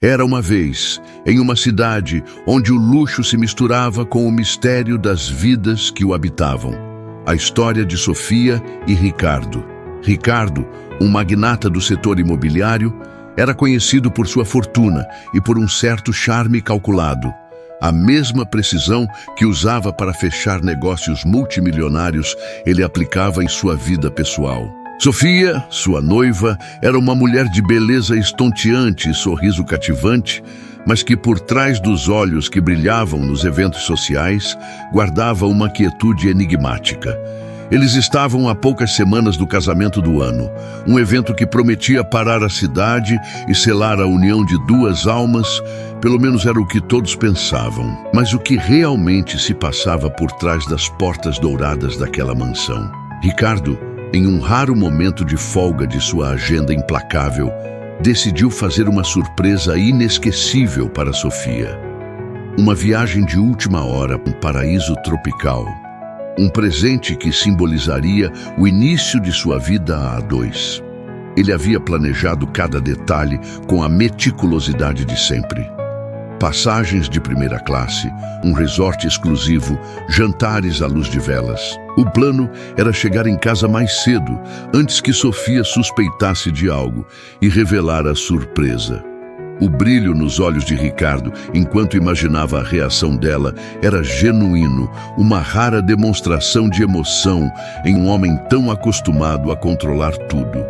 Era uma vez, em uma cidade onde o luxo se misturava com o mistério das vidas que o habitavam. A história de Sofia e Ricardo. Ricardo, um magnata do setor imobiliário, era conhecido por sua fortuna e por um certo charme calculado. A mesma precisão que usava para fechar negócios multimilionários, ele aplicava em sua vida pessoal. Sofia, sua noiva, era uma mulher de beleza estonteante e sorriso cativante, mas que por trás dos olhos que brilhavam nos eventos sociais, guardava uma quietude enigmática. Eles estavam a poucas semanas do casamento do ano, um evento que prometia parar a cidade e selar a união de duas almas, pelo menos era o que todos pensavam. Mas o que realmente se passava por trás das portas douradas daquela mansão? Ricardo, em um raro momento de folga de sua agenda implacável, decidiu fazer uma surpresa inesquecível para Sofia. Uma viagem de última hora para um paraíso tropical. Um presente que simbolizaria o início de sua vida a dois. Ele havia planejado cada detalhe com a meticulosidade de sempre. Passagens de primeira classe, um resort exclusivo, jantares à luz de velas. O plano era chegar em casa mais cedo, antes que Sofia suspeitasse de algo, e revelar a surpresa. O brilho nos olhos de Ricardo, enquanto imaginava a reação dela, era genuíno, uma rara demonstração de emoção em um homem tão acostumado a controlar tudo.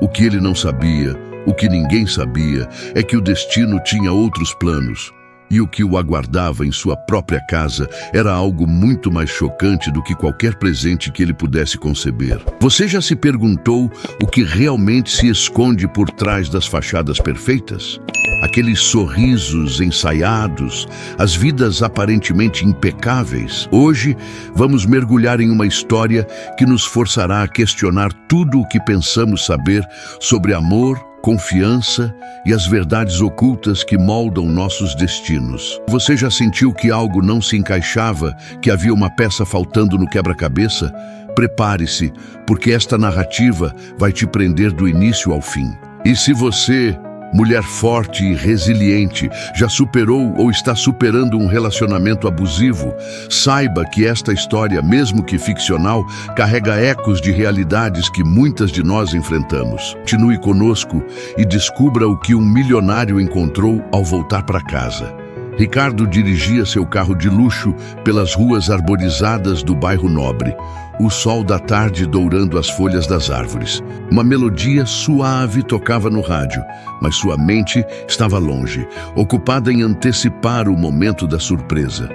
O que ele não sabia, o que ninguém sabia, é que o destino tinha outros planos. E o que o aguardava em sua própria casa era algo muito mais chocante do que qualquer presente que ele pudesse conceber. Você já se perguntou o que realmente se esconde por trás das fachadas perfeitas? Aqueles sorrisos ensaiados, as vidas aparentemente impecáveis. Hoje, vamos mergulhar em uma história que nos forçará a questionar tudo o que pensamos saber sobre amor, confiança e as verdades ocultas que moldam nossos destinos. Você já sentiu que algo não se encaixava, que havia uma peça faltando no quebra-cabeça? Prepare-se, porque esta narrativa vai te prender do início ao fim. E se você, mulher forte e resiliente, já superou ou está superando um relacionamento abusivo, saiba que esta história, mesmo que ficcional, carrega ecos de realidades que muitas de nós enfrentamos. Continue conosco e descubra o que um milionário encontrou ao voltar para casa. Ricardo dirigia seu carro de luxo pelas ruas arborizadas do bairro Nobre, o sol da tarde dourando as folhas das árvores. Uma melodia suave tocava no rádio, mas sua mente estava longe, ocupada em antecipar o momento da surpresa.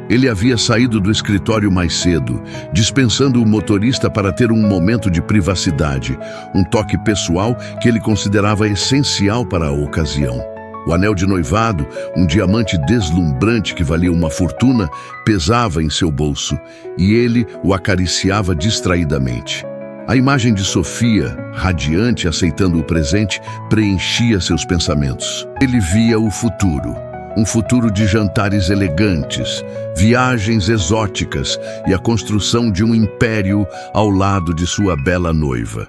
Ele havia saído do escritório mais cedo, dispensando o motorista para ter um momento de privacidade, um toque pessoal que ele considerava essencial para a ocasião. O anel de noivado, um diamante deslumbrante que valia uma fortuna, pesava em seu bolso, e ele o acariciava distraidamente. A imagem de Sofia, radiante aceitando o presente, preenchia seus pensamentos. Ele via o futuro, um futuro de jantares elegantes, viagens exóticas e a construção de um império ao lado de sua bela noiva.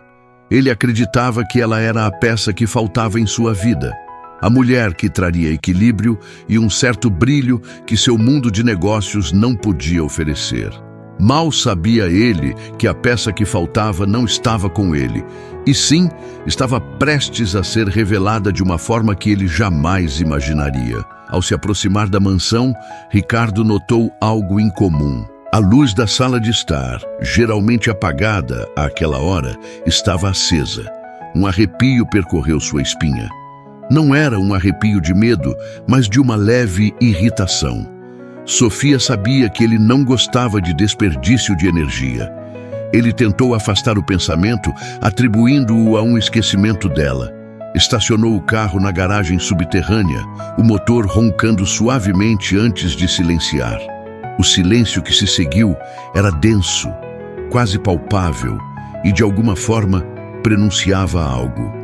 Ele acreditava que ela era a peça que faltava em sua vida. A mulher que traria equilíbrio e um certo brilho que seu mundo de negócios não podia oferecer. Mal sabia ele que a peça que faltava não estava com ele, e sim, estava prestes a ser revelada de uma forma que ele jamais imaginaria. Ao se aproximar da mansão, Ricardo notou algo incomum. A luz da sala de estar, geralmente apagada àquela hora, estava acesa. Um arrepio percorreu sua espinha. Não era um arrepio de medo, mas de uma leve irritação. Sofia sabia que ele não gostava de desperdício de energia. Ele tentou afastar o pensamento, atribuindo-o a um esquecimento dela. Estacionou o carro na garagem subterrânea, o motor roncando suavemente antes de silenciar. O silêncio que se seguiu era denso, quase palpável, e de alguma forma prenunciava algo.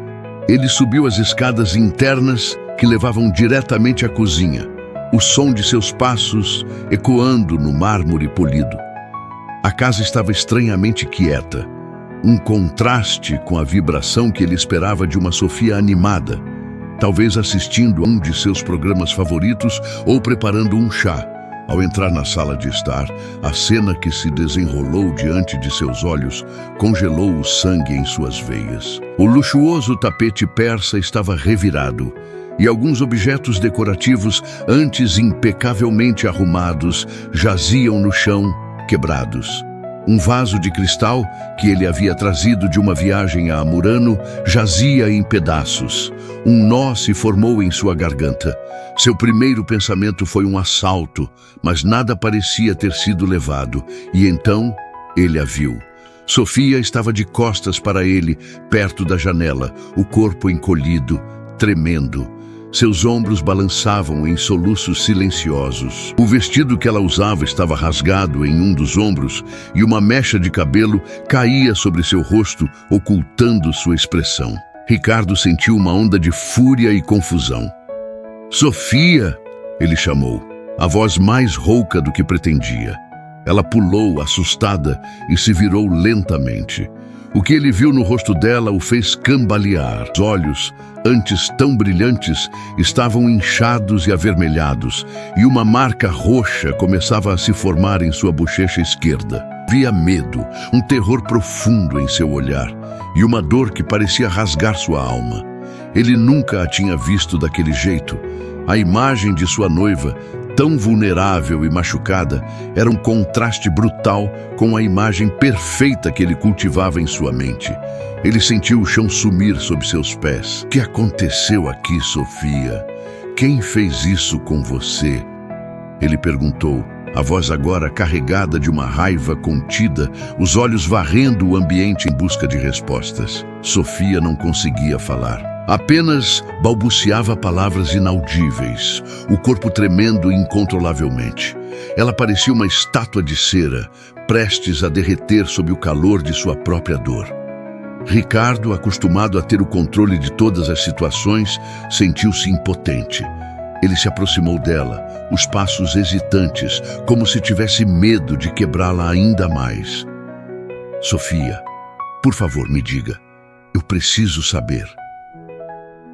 Ele subiu as escadas internas que levavam diretamente à cozinha, o som de seus passos ecoando no mármore polido. A casa estava estranhamente quieta, um contraste com a vibração que ele esperava de uma Sofia animada. talvez assistindo a um de seus programas favoritos ou preparando um chá. Ao entrar na sala de estar, a cena que se desenrolou diante de seus olhos congelou o sangue em suas veias. O luxuoso tapete persa estava revirado e alguns objetos decorativos, antes impecavelmente arrumados, jaziam no chão, quebrados. Um vaso de cristal, que ele havia trazido de uma viagem a Murano, jazia em pedaços. Um nó se formou em sua garganta. Seu primeiro pensamento foi um assalto, mas nada parecia ter sido levado. E então, ele a viu. Sofia estava de costas para ele, perto da janela, o corpo encolhido, tremendo. Seus ombros balançavam em soluços silenciosos. O vestido que ela usava estava rasgado em um dos ombros e uma mecha de cabelo caía sobre seu rosto, ocultando sua expressão. Ricardo sentiu uma onda de fúria e confusão. "Sofia!" ele chamou, a voz mais rouca do que pretendia. Ela pulou, assustada, e se virou lentamente. O que ele viu no rosto dela o fez cambalear. Os olhos, antes tão brilhantes, estavam inchados e avermelhados, e uma marca roxa começava a se formar em sua bochecha esquerda. Havia medo, um terror profundo em seu olhar, e uma dor que parecia rasgar sua alma. Ele nunca a tinha visto daquele jeito. A imagem de sua noiva, tão vulnerável e machucada, era um contraste brutal com a imagem perfeita que ele cultivava em sua mente. Ele sentiu o chão sumir sob seus pés. "O que aconteceu aqui, Sofia? Quem fez isso com você?" Ele perguntou, a voz agora carregada de uma raiva contida, os olhos varrendo o ambiente em busca de respostas. Sofia não conseguia falar. Apenas balbuciava palavras inaudíveis, o corpo tremendo incontrolavelmente. Ela parecia uma estátua de cera, prestes a derreter sob o calor de sua própria dor. Ricardo, acostumado a ter o controle de todas as situações, sentiu-se impotente. Ele se aproximou dela, os passos hesitantes, como se tivesse medo de quebrá-la ainda mais. "Sofia, por favor, me diga. Eu preciso saber."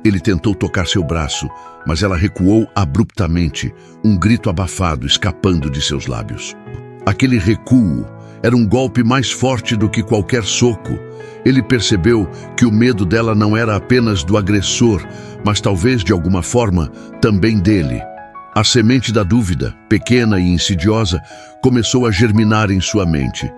Ele tentou tocar seu braço, mas ela recuou abruptamente, um grito abafado escapando de seus lábios. Aquele recuo era um golpe mais forte do que qualquer soco. Ele percebeu que o medo dela não era apenas do agressor, mas talvez, de alguma forma, também dele. A semente da dúvida, pequena e insidiosa, começou a germinar em sua mente.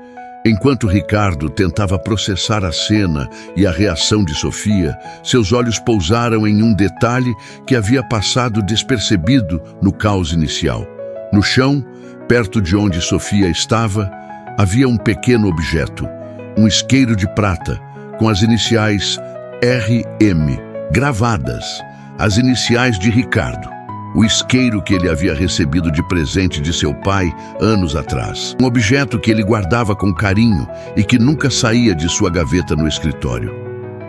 Enquanto Ricardo tentava processar a cena e a reação de Sofia, seus olhos pousaram em um detalhe que havia passado despercebido no caos inicial. No chão, perto de onde Sofia estava, havia um pequeno objeto, um isqueiro de prata, com as iniciais RM gravadas, as iniciais de Ricardo. O isqueiro que ele havia recebido de presente de seu pai anos atrás. Um objeto que ele guardava com carinho e que nunca saía de sua gaveta no escritório.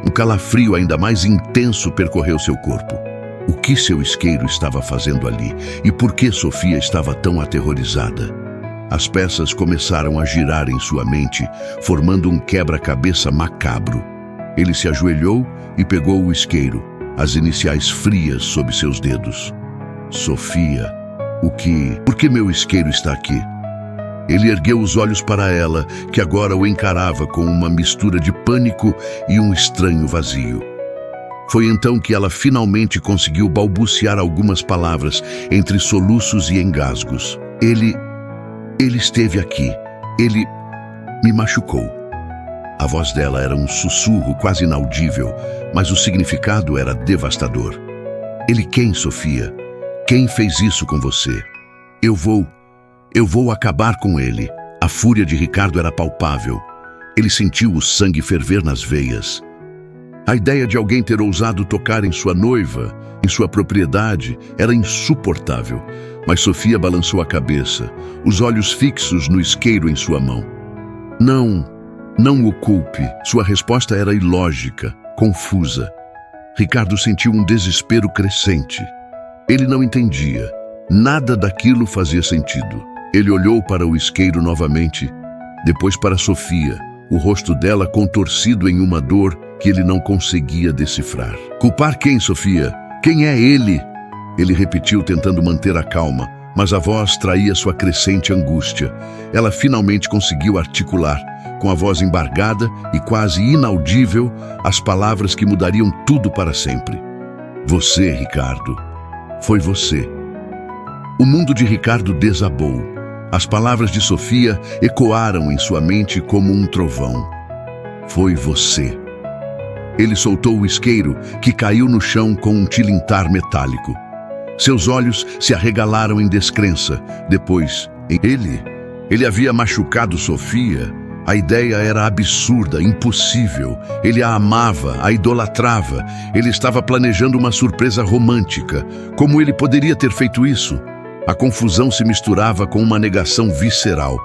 Um calafrio ainda mais intenso percorreu seu corpo. O que seu isqueiro estava fazendo ali e por que Sofia estava tão aterrorizada? As peças começaram a girar em sua mente, formando um quebra-cabeça macabro. Ele se ajoelhou e pegou o isqueiro, as iniciais frias sob seus dedos. "Sofia, por que meu isqueiro está aqui?" Ele ergueu os olhos para ela, que agora o encarava com uma mistura de pânico e um estranho vazio. Foi então que ela finalmente conseguiu balbuciar algumas palavras entre soluços e engasgos. Ele esteve aqui. Ele me machucou." A voz dela era um sussurro quase inaudível, mas o significado era devastador. "Ele quem, Sofia? Quem fez isso com você? Eu vou acabar com ele." A fúria de Ricardo era palpável. Ele sentiu o sangue ferver nas veias. A ideia de alguém ter ousado tocar em sua noiva, em sua propriedade, era insuportável. Mas Sofia balançou a cabeça, os olhos fixos no isqueiro em sua mão. Não o culpe." Sua resposta era ilógica, confusa. Ricardo sentiu um desespero crescente. Ele não entendia. Nada daquilo fazia sentido. Ele olhou para o isqueiro novamente, depois para Sofia, o rosto dela contorcido em uma dor que ele não conseguia decifrar. "Culpar quem, Sofia? Quem é ele? Ele repetiu, tentando manter a calma, mas a voz traía sua crescente angústia. Ela finalmente conseguiu articular, com a voz embargada e quase inaudível, as palavras que mudariam tudo para sempre. Você, Ricardo. Foi você. O mundo de Ricardo desabou. As palavras de Sofia ecoaram em sua mente como um trovão. Foi você. Ele soltou o isqueiro, que caiu no chão com um tilintar metálico. Seus olhos se arregalaram em descrença. Depois, ele havia machucado Sofia. A ideia era absurda, impossível. Ele a amava, a idolatrava. Ele estava planejando uma surpresa romântica. Como ele poderia ter feito isso? A confusão se misturava com uma negação visceral.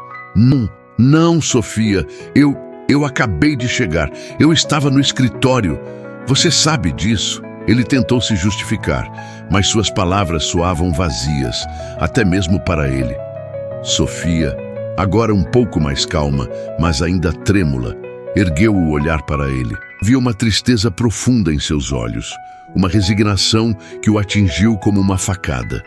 Não, Sofia. Eu acabei de chegar. Eu estava no escritório. Você sabe disso. Ele tentou se justificar, mas suas palavras soavam vazias, até mesmo para ele. Sofia, agora um pouco mais calma, mas ainda trêmula, ergueu o olhar para ele. Viu uma tristeza profunda em seus olhos, uma resignação que o atingiu como uma facada.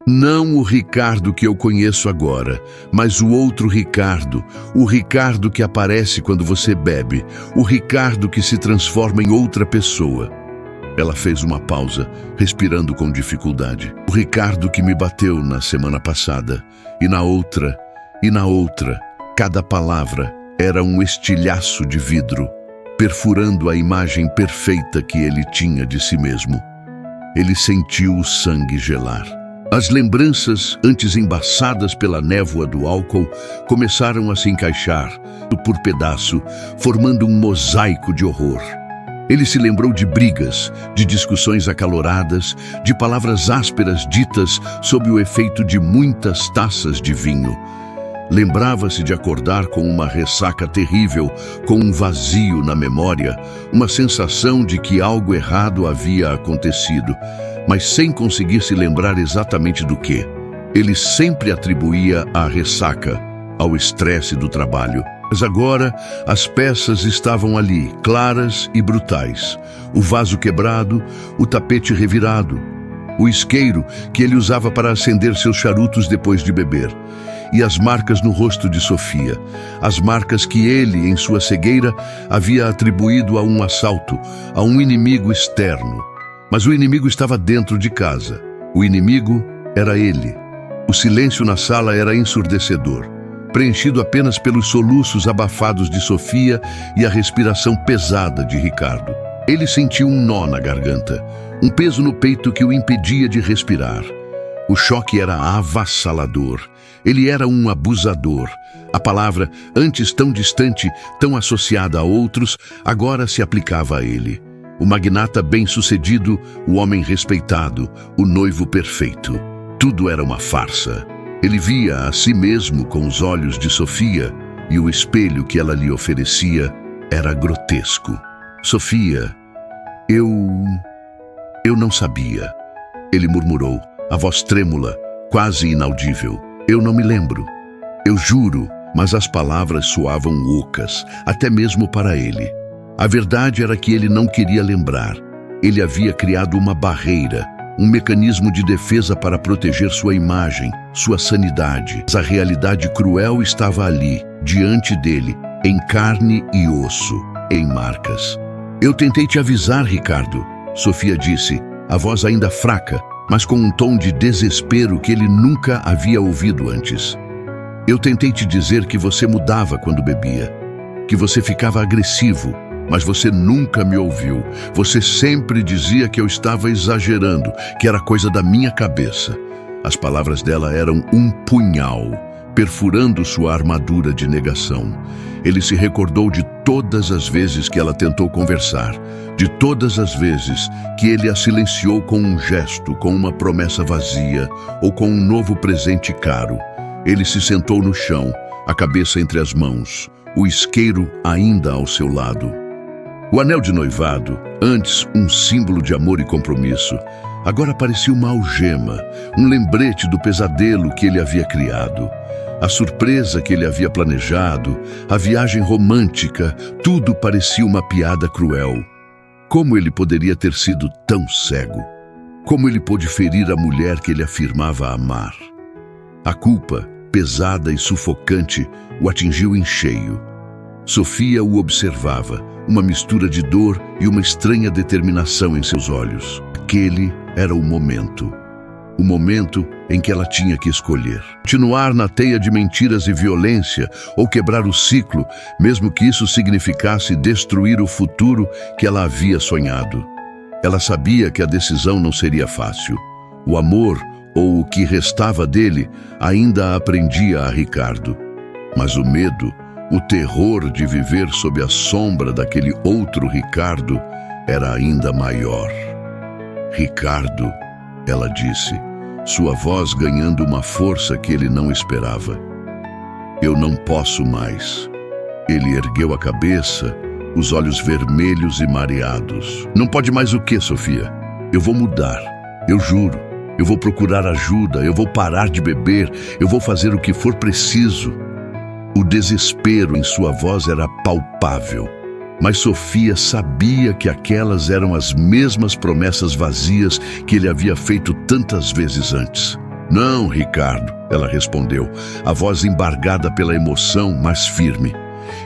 Não o Ricardo que eu conheço agora, mas o outro Ricardo, o Ricardo que aparece quando você bebe, o Ricardo que se transforma em outra pessoa. Ela fez uma pausa, respirando com dificuldade. O Ricardo que me bateu na semana passada, e na outra, cada palavra era um estilhaço de vidro, perfurando a imagem perfeita que ele tinha de si mesmo. Ele sentiu o sangue gelar. As lembranças, antes embaçadas pela névoa do álcool, começaram a se encaixar, por pedaço, formando um mosaico de horror. Ele se lembrou de brigas, de discussões acaloradas, de palavras ásperas ditas sob o efeito de muitas taças de vinho. Lembrava-se de acordar com uma ressaca terrível, com um vazio na memória, uma sensação de que algo errado havia acontecido, mas sem conseguir se lembrar exatamente do que. Ele sempre atribuía a ressaca ao estresse do trabalho. Mas agora as peças estavam ali, claras e brutais. O vaso quebrado, o tapete revirado, o isqueiro que ele usava para acender seus charutos depois de beber. E as marcas no rosto de Sofia, as marcas que ele, em sua cegueira, havia atribuído a um assalto, a um inimigo externo. Mas o inimigo estava dentro de casa. O inimigo era ele. O silêncio na sala era ensurdecedor, preenchido apenas pelos soluços abafados de Sofia e a respiração pesada de Ricardo. Ele sentiu um nó na garganta, um peso no peito que o impedia de respirar. O choque era avassalador. Ele era um abusador. A palavra, antes tão distante, tão associada a outros, agora se aplicava a ele. O magnata bem-sucedido, o homem respeitado, o noivo perfeito. Tudo era uma farsa. Ele via a si mesmo com os olhos de Sofia, e o espelho que ela lhe oferecia era grotesco. Sofia, eu não sabia. Ele murmurou, a voz trêmula, quase inaudível. Eu não me lembro. Eu juro, mas as palavras soavam ocas, até mesmo para ele. A verdade era que ele não queria lembrar. Ele havia criado uma barreira, um mecanismo de defesa para proteger sua imagem, sua sanidade. Mas a realidade cruel estava ali, diante dele, em carne e osso, em marcas. Eu tentei te avisar, Ricardo, Sofia disse, a voz ainda fraca, mas com um tom de desespero que ele nunca havia ouvido antes. Eu tentei te dizer que você mudava quando bebia, que você ficava agressivo, mas você nunca me ouviu. Você sempre dizia que eu estava exagerando, que era coisa da minha cabeça. As palavras dela eram um punhal, perfurando sua armadura de negação. Ele se recordou de todas as vezes que ela tentou conversar, de todas as vezes que ele a silenciou com um gesto, com uma promessa vazia ou com um novo presente caro. Ele se sentou no chão, a cabeça entre as mãos, o isqueiro ainda ao seu lado. O anel de noivado, antes um símbolo de amor e compromisso, agora parecia uma algema, um lembrete do pesadelo que ele havia criado. A surpresa que ele havia planejado, a viagem romântica, tudo parecia uma piada cruel. Como ele poderia ter sido tão cego? Como ele pôde ferir a mulher que ele afirmava amar? A culpa, pesada e sufocante, o atingiu em cheio. Sofia o observava, uma mistura de dor e uma estranha determinação em seus olhos. Aquele era o momento em que ela tinha que escolher. Continuar na teia de mentiras e violência ou quebrar o ciclo, mesmo que isso significasse destruir o futuro que ela havia sonhado. Ela sabia que a decisão não seria fácil. O amor, ou o que restava dele, ainda a prendia a Ricardo. Mas o medo, o terror de viver sob a sombra daquele outro Ricardo, era ainda maior. Ricardo, ela disse, sua voz ganhando uma força que ele não esperava. Eu não posso mais. Ele ergueu a cabeça, os olhos vermelhos e mareados. Não pode mais o quê, Sofia? Eu vou mudar, eu juro. Eu vou procurar ajuda, eu vou parar de beber, eu vou fazer o que for preciso. O desespero em sua voz era palpável. Mas Sofia sabia que aquelas eram as mesmas promessas vazias que ele havia feito tantas vezes antes. Não, Ricardo, ela respondeu, a voz embargada pela emoção, mas firme.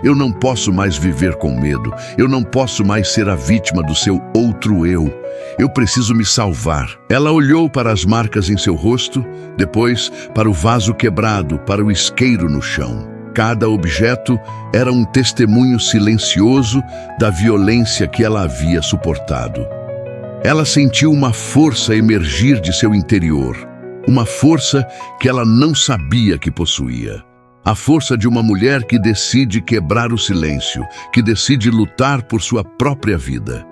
Eu não posso mais viver com medo. Eu não posso mais ser a vítima do seu outro eu. Eu preciso me salvar. Ela olhou para as marcas em seu rosto, depois para o vaso quebrado, para o isqueiro no chão. Cada objeto era um testemunho silencioso da violência que ela havia suportado. Ela sentiu uma força emergir de seu interior, uma força que ela não sabia que possuía. A força de uma mulher que decide quebrar o silêncio, que decide lutar por sua própria vida.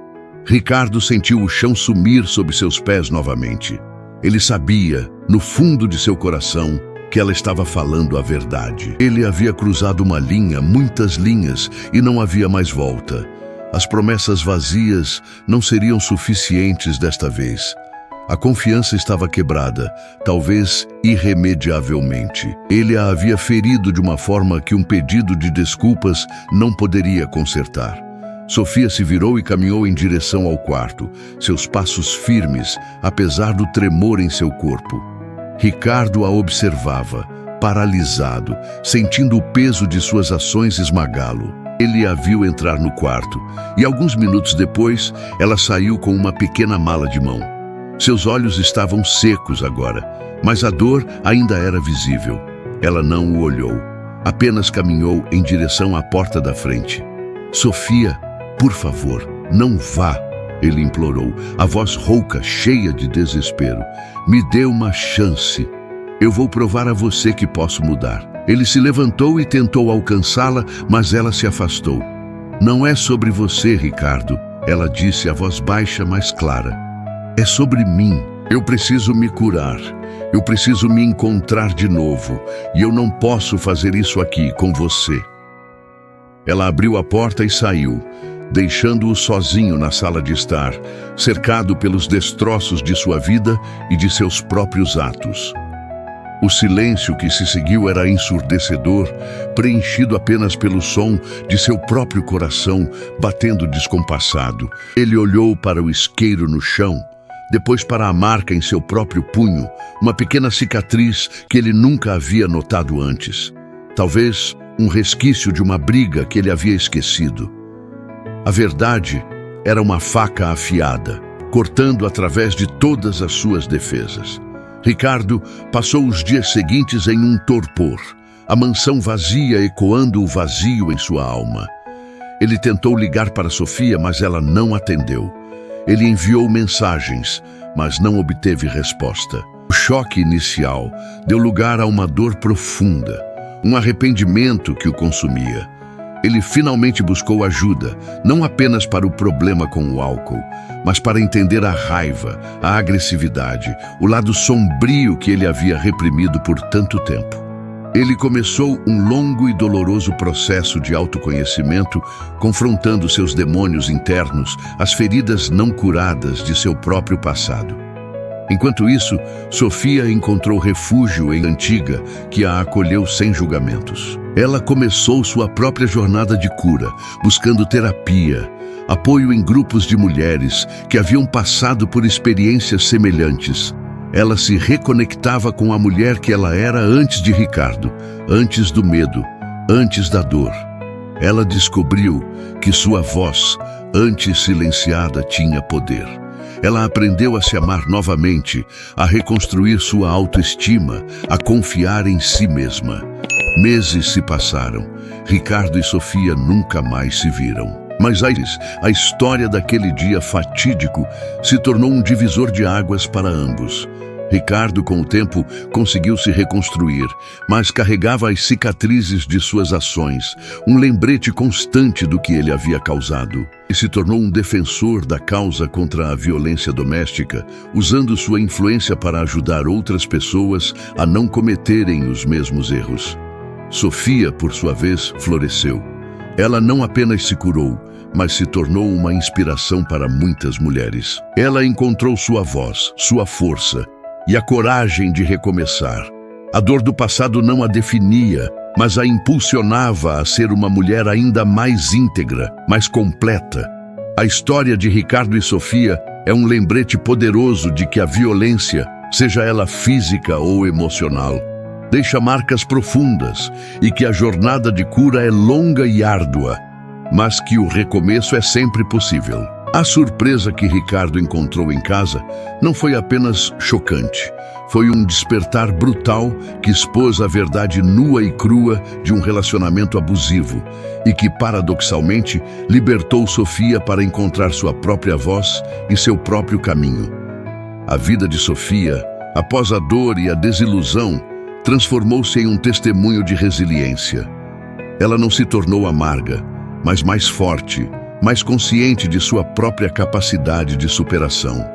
Ricardo sentiu o chão sumir sob seus pés novamente. Ele sabia, no fundo de seu coração, que ela estava falando a verdade. Ele havia cruzado uma linha, muitas linhas, e não havia mais volta. As promessas vazias não seriam suficientes desta vez. A confiança estava quebrada, talvez irremediavelmente. Ele a havia ferido de uma forma que um pedido de desculpas não poderia consertar. Sofia se virou e caminhou em direção ao quarto, seus passos firmes, apesar do tremor em seu corpo. Ricardo a observava, paralisado, sentindo o peso de suas ações esmagá-lo. Ele a viu entrar no quarto, e alguns minutos depois, ela saiu com uma pequena mala de mão. Seus olhos estavam secos agora, mas a dor ainda era visível. Ela não o olhou, apenas caminhou em direção à porta da frente. Sofia, por favor, não vá, ele implorou, a voz rouca, cheia de desespero. Me dê uma chance. Eu vou provar a você que posso mudar. Ele se levantou e tentou alcançá-la, mas ela se afastou. Não é sobre você, Ricardo, ela disse, a voz baixa, mas clara. É sobre mim. Eu preciso me curar. Eu preciso me encontrar de novo. E eu não posso fazer isso aqui com você. Ela abriu a porta e saiu, deixando-o sozinho na sala de estar, cercado pelos destroços de sua vida e de seus próprios atos. O silêncio que se seguiu era ensurdecedor, preenchido apenas pelo som de seu próprio coração batendo descompassado. Ele olhou para o isqueiro no chão, depois para a marca em seu próprio punho, uma pequena cicatriz que ele nunca havia notado antes. Talvez um resquício de uma briga que ele havia esquecido. A verdade era uma faca afiada, cortando através de todas as suas defesas. Ricardo passou os dias seguintes em um torpor, a mansão vazia ecoando o vazio em sua alma. Ele tentou ligar para Sofia, mas ela não atendeu. Ele enviou mensagens, mas não obteve resposta. O choque inicial deu lugar a uma dor profunda, um arrependimento que o consumia. Ele finalmente buscou ajuda, não apenas para o problema com o álcool, mas para entender a raiva, a agressividade, o lado sombrio que ele havia reprimido por tanto tempo. Ele começou um longo e doloroso processo de autoconhecimento, confrontando seus demônios internos, as feridas não curadas de seu próprio passado. Enquanto isso, Sofia encontrou refúgio em Antiga, que a acolheu sem julgamentos. Ela começou sua própria jornada de cura, buscando terapia, apoio em grupos de mulheres que haviam passado por experiências semelhantes. Ela se reconectava com a mulher que ela era antes de Ricardo, antes do medo, antes da dor. Ela descobriu que sua voz, antes silenciada, tinha poder. Ela aprendeu a se amar novamente, a reconstruir sua autoestima, a confiar em si mesma. Meses se passaram. Ricardo e Sofia nunca mais se viram. Mas a história daquele dia fatídico se tornou um divisor de águas para ambos. Ricardo, com o tempo, conseguiu se reconstruir, mas carregava as cicatrizes de suas ações, um lembrete constante do que ele havia causado. E se tornou um defensor da causa contra a violência doméstica, usando sua influência para ajudar outras pessoas a não cometerem os mesmos erros. Sofia, por sua vez, floresceu. Ela não apenas se curou, mas se tornou uma inspiração para muitas mulheres. Ela encontrou sua voz, sua força e a coragem de recomeçar. A dor do passado não a definia, mas a impulsionava a ser uma mulher ainda mais íntegra, mais completa. A história de Ricardo e Sofia é um lembrete poderoso de que a violência, seja ela física ou emocional, deixa marcas profundas e que a jornada de cura é longa e árdua, mas que o recomeço é sempre possível. A surpresa que Ricardo encontrou em casa não foi apenas chocante, foi um despertar brutal que expôs a verdade nua e crua de um relacionamento abusivo e que, paradoxalmente, libertou Sofia para encontrar sua própria voz e seu próprio caminho. A vida de Sofia, após a dor e a desilusão, transformou-se em um testemunho de resiliência. Ela não se tornou amarga, mas mais forte, mais consciente de sua própria capacidade de superação.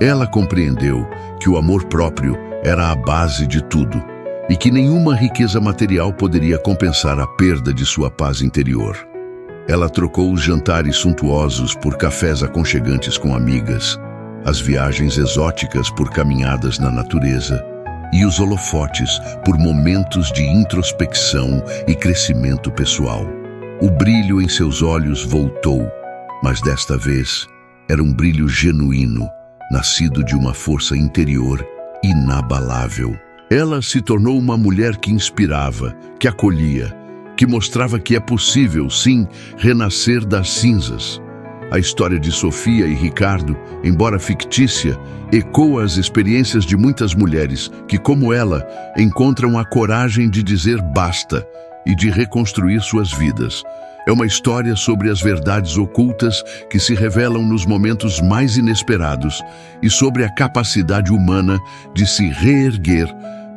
Ela compreendeu que o amor próprio era a base de tudo e que nenhuma riqueza material poderia compensar a perda de sua paz interior. Ela trocou os jantares suntuosos por cafés aconchegantes com amigas, as viagens exóticas por caminhadas na natureza e os holofotes por momentos de introspecção e crescimento pessoal. O brilho em seus olhos voltou, mas desta vez era um brilho genuíno, nascido de uma força interior inabalável. Ela se tornou uma mulher que inspirava, que acolhia, que mostrava que é possível, sim, renascer das cinzas. A história de Sofia e Ricardo, embora fictícia, ecoa as experiências de muitas mulheres que, como ela, encontram a coragem de dizer basta e de reconstruir suas vidas. É uma história sobre as verdades ocultas que se revelam nos momentos mais inesperados e sobre a capacidade humana de se reerguer,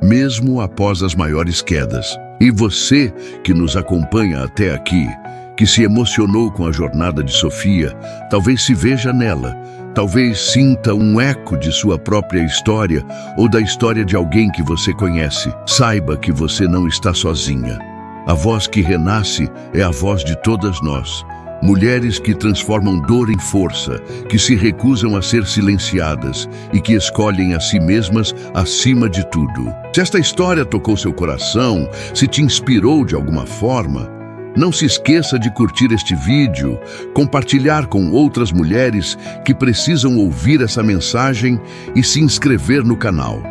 mesmo após as maiores quedas. E você, que nos acompanha até aqui, que se emocionou com a jornada de Sofia, talvez se veja nela, talvez sinta um eco de sua própria história ou da história de alguém que você conhece. Saiba que você não está sozinha. A voz que renasce é a voz de todas nós. Mulheres que transformam dor em força, que se recusam a ser silenciadas e que escolhem a si mesmas acima de tudo. Se esta história tocou seu coração, se te inspirou de alguma forma, não se esqueça de curtir este vídeo, compartilhar com outras mulheres que precisam ouvir essa mensagem e se inscrever no canal.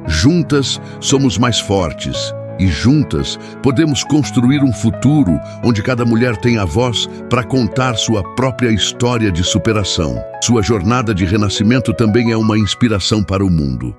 Juntas somos mais fortes. E juntas podemos construir um futuro onde cada mulher tem a voz para contar sua própria história de superação. Sua jornada de renascimento também é uma inspiração para o mundo.